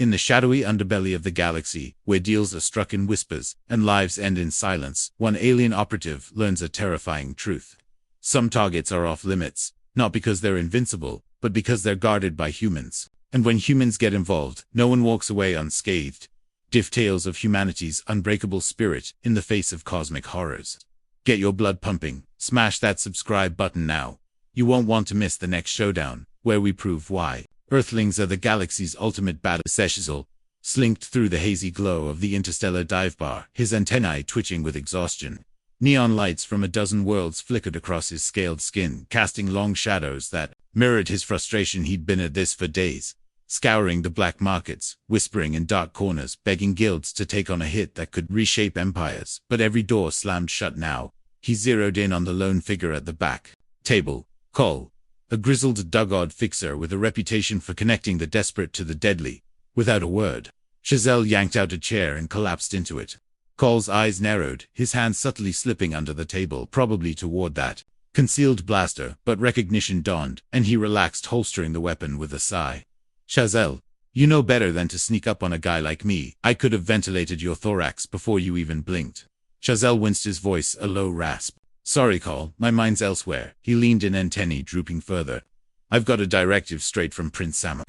In the shadowy underbelly of the galaxy, where deals are struck in whispers and lives end in silence, one alien operative learns a terrifying truth. Some targets are off limits, not because they're invincible, but because they're guarded by humans. And when humans get involved, no one walks away unscathed. Diff tales of humanity's unbreakable spirit in the face of cosmic horrors. Get your blood pumping, smash that subscribe button now. You won't want to miss the next showdown, where we prove why Earthlings are the galaxy's ultimate battle. Refusal slinked through the hazy glow of the interstellar dive bar, his antennae twitching with exhaustion. Neon lights from a dozen worlds flickered across his scaled skin, casting long shadows that mirrored his frustration. He'd been at this for days, scouring the black markets, whispering in dark corners, begging guilds to take on a hit that could reshape empires, but every door slammed shut now. He zeroed in on the lone figure at the back table, Cole, a grizzled dug-odd fixer with a reputation for connecting the desperate to the deadly. Without a word, Chazelle yanked out a chair and collapsed into it. Cole's eyes narrowed, his hand subtly slipping under the table, probably toward that concealed blaster, but recognition dawned, and he relaxed, holstering the weapon with a sigh. Chazelle, you know better than to sneak up on a guy like me. I could have ventilated your thorax before you even blinked. Chazelle winced, his voice a low rasp. Sorry, Cole, my mind's elsewhere. He leaned in, antennae drooping further. I've got a directive straight from Prince Sam.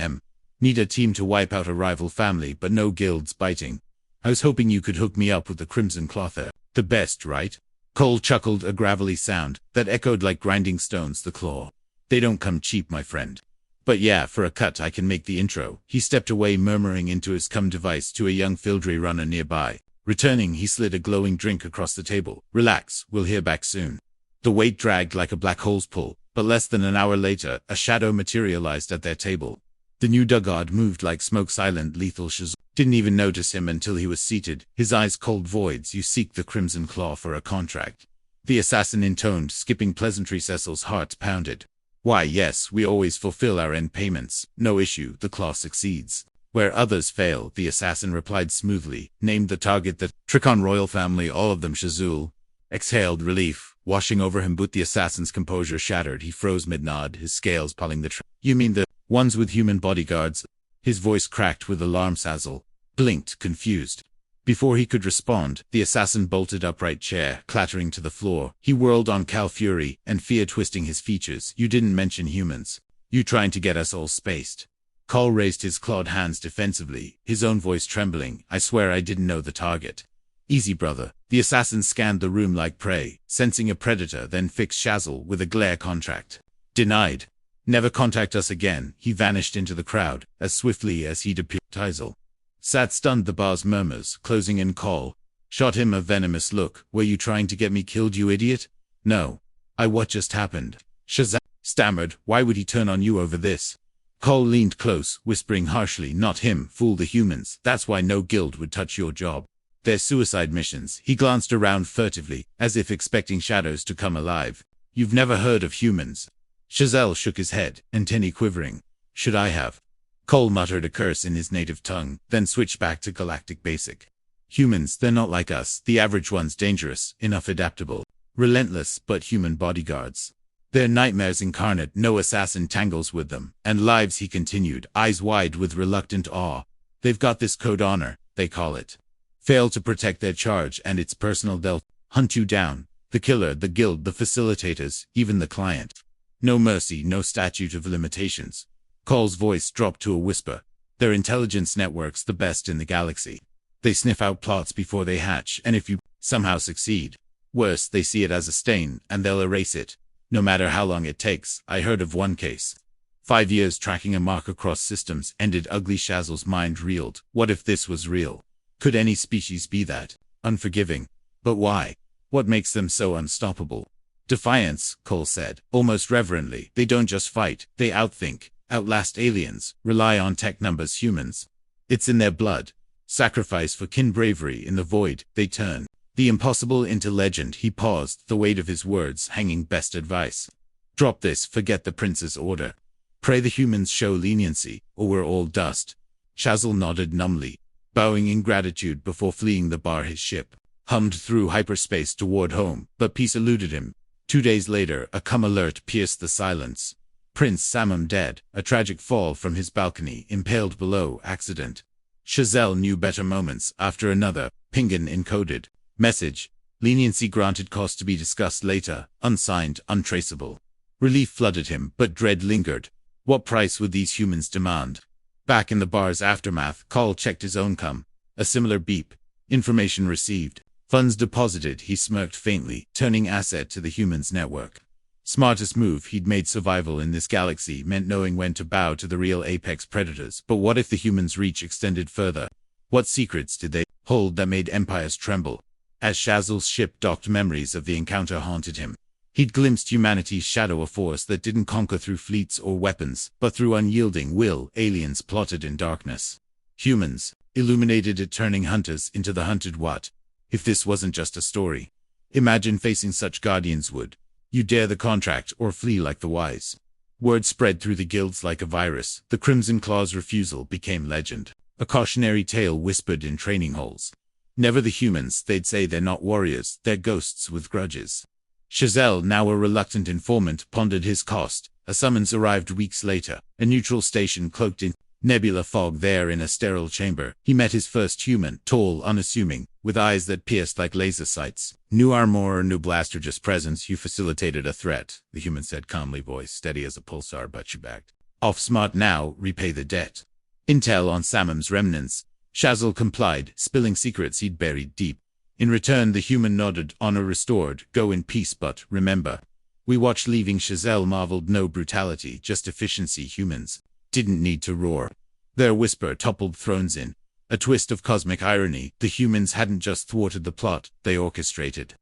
Need a team to wipe out a rival family, but no guilds biting. I was hoping you could hook me up with the Crimson Clother. The best, right? Cole chuckled, a gravelly sound that echoed like grinding stones. The claw. They don't come cheap, my friend. But yeah, for a cut I can make the intro. He stepped away, murmuring into his cum device to a young Fildry runner nearby. Returning, he slid a glowing drink across the table. Relax, we'll hear back soon. The wait dragged like a black hole's pull, but less than an hour later, a shadow materialized at their table. The new dugard moved like smoke, silent, lethal. Shazelle didn't even notice him until he was seated, his eyes cold voids. You seek the Crimson Claw for a contract. The assassin intoned, skipping pleasantry. Cecil's heart pounded. Why, yes, we always fulfill our end payments. No issue, the Claw succeeds. Where others fail, the assassin replied smoothly. Named the target, the Tricon royal family, all of them. Chazelle exhaled, relief washing over him, but the assassin's composure shattered. He froze mid-nod, his scales pulling the You mean the ones with human bodyguards? His voice cracked with alarm. Chazelle blinked, confused. Before he could respond, the assassin bolted upright, chair clattering to the floor. He whirled on Cal, fury and fear twisting his features. You didn't mention humans. You trying to get us all spaced? Cole raised his clawed hands defensively, his own voice trembling. I swear I didn't know the target. Easy, brother. The assassin scanned the room like prey, sensing a predator, then fixed Chazelle with a glare. Contract denied. Never contact us again. He vanished into the crowd as swiftly as he'd appeared. Chazelle sat stunned, the bar's murmurs closing in. Cole shot him a venomous look. Were you trying to get me killed, you idiot? No. What just happened? Chazelle stammered. Why would he turn on you over this? Cole leaned close, whispering harshly. Not him, fool, the humans. That's why no guild would touch your job. They're suicide missions. He glanced around furtively, as if expecting shadows to come alive. You've never heard of humans? Chazelle shook his head, antennae quivering. Should I have? Cole muttered a curse in his native tongue, then switched back to galactic basic. Humans, they're not like us. The average one's dangerous, enough adaptable, relentless, but human bodyguards. They're nightmares incarnate. No assassin tangles with them. And lives, he continued, eyes wide with reluctant awe. They've got this code honor, they call it. Fail to protect their charge and its personal, they'll hunt you down. The killer, the guild, the facilitators, even the client. No mercy, no statute of limitations. Cole's voice dropped to a whisper. Their intelligence network's the best in the galaxy. They sniff out plots before they hatch, and if you somehow succeed, worse, they see it as a stain, and they'll erase it. No matter how long it takes. I heard of one case. 5 years tracking a mark across systems ended ugly. Chazelle's mind reeled. What if this was real? Could any species be that unforgiving? But why? What makes them so unstoppable? Defiance, Cole said, almost reverently. They don't just fight, they outthink, outlast aliens, rely on tech numbers humans. It's in their blood. Sacrifice for kin, bravery in the void, they turn the impossible into legend. He paused, the weight of his words hanging. Best advice. Drop this, forget the prince's order. Pray the humans show leniency, or we're all dust. Chazelle nodded numbly, bowing in gratitude before fleeing the bar. His ship hummed through hyperspace toward home, but peace eluded him. 2 days later, a cum alert pierced the silence. Prince Samum dead, a tragic fall from his balcony, impaled below, accident. Chazelle knew better moments after another, Pingan encoded. Message. Leniency granted, cost to be discussed later, unsigned, untraceable. Relief flooded him, but dread lingered. What price would these humans demand? Back in the bar's aftermath, Carl checked his own cum. A similar beep. Information received. Funds deposited, he smirked faintly, turning asset to the humans' network. Smartest move he'd made. Survival in this galaxy meant knowing when to bow to the real apex predators. But what if the humans' reach extended further? What secrets did they hold that made empires tremble? As Shazel's ship docked, memories of the encounter haunted him. He'd glimpsed humanity's shadow, a force that didn't conquer through fleets or weapons, but through unyielding will. Aliens plotted in darkness. Humans illuminated it, turning hunters into the hunted. What if this wasn't just a story? Imagine facing such guardians. Would you dare the contract or flee like the wise? Word spread through the guilds like a virus. The Crimson Claw's refusal became legend. A cautionary tale whispered in training halls. Never the humans, they'd say. They're not warriors, they're ghosts with grudges. Chazelle, now a reluctant informant, pondered his cost. A summons arrived weeks later. A neutral station cloaked in nebula fog. There, in a sterile chamber, he met his first human, tall, unassuming, with eyes that pierced like laser sights. New armor or new blaster? Just presence. You facilitated a threat, the human said calmly, voice steady as a pulsar, but you backed off smart. Now, repay the debt. Intel on Samam's remnants. Chazelle complied, spilling secrets he'd buried deep. In return, the human nodded, honor restored. Go in peace, but remember. We watched leaving. Chazelle marveled. No brutality, just efficiency. Humans didn't need to roar. Their whisper toppled thrones in a twist of cosmic irony. The humans hadn't just thwarted the plot, they orchestrated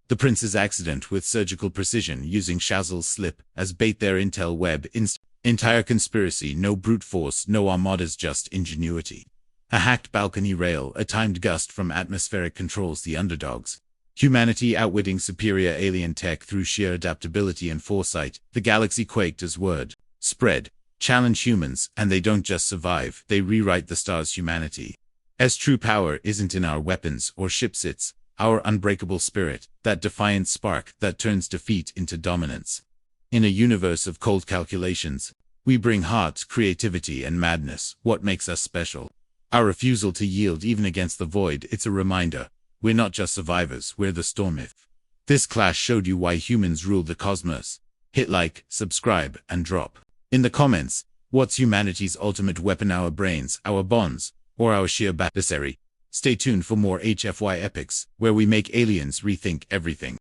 the prince's accident with surgical precision, using Chazelle's slip as bait. Their intel web entire conspiracy. No brute force, no armadas, just ingenuity. A hacked balcony rail, a timed gust from atmospheric controls. The underdogs. Humanity outwitting superior alien tech through sheer adaptability and foresight. The galaxy quaked as word spread. Challenge humans, and they don't just survive, they rewrite the stars. Humanity's true power isn't in our weapons or ships, it's our unbreakable spirit, that defiant spark that turns defeat into dominance. In a universe of cold calculations, we bring heart, creativity, and madness. What makes us special? Our refusal to yield even against the void. It's a reminder. We're not just survivors, we're the storm. If this clash showed you why humans rule the cosmos, hit like, subscribe, and drop in the comments, what's humanity's ultimate weapon? Our brains, our bonds, or our sheer adversary? Stay tuned for more HFY epics, where we make aliens rethink everything.